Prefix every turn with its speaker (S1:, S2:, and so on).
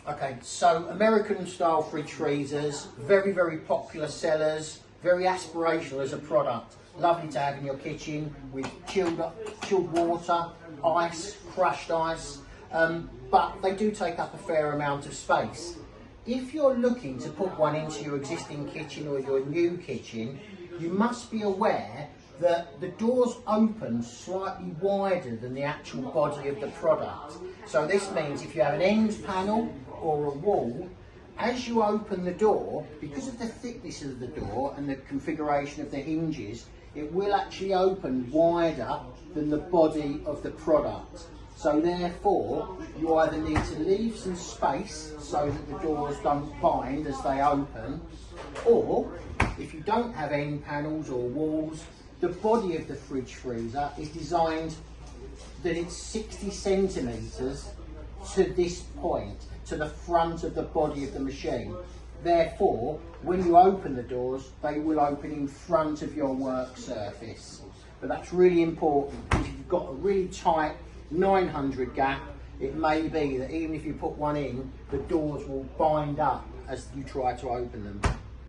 S1: Okay, so American style fridge freezers, very, very popular sellers, very aspirational as a product. Lovely to have in your kitchen with chilled water, ice, crushed ice, but they do take up a fair amount of space. If you're looking to put one into your existing kitchen or your new kitchen, you must be aware that the doors open slightly wider than the actual body of the product. So this means if you have an end panel or a wall, as you open the door, because of the thickness of the door and the configuration of the hinges, it will actually open wider than the body of the product. So therefore, you either need to leave some space so that the doors don't bind as they open, or if you don't have end panels or walls, the body of the fridge freezer is designed that it's 60 centimetres to this point, to the front of the body of the machine. Therefore, when you open the doors, they will open in front of your work surface. But that's really important, because if you've got a really tight 900 gap, it may be that even if you put one in, the doors will bind up as you try to open them.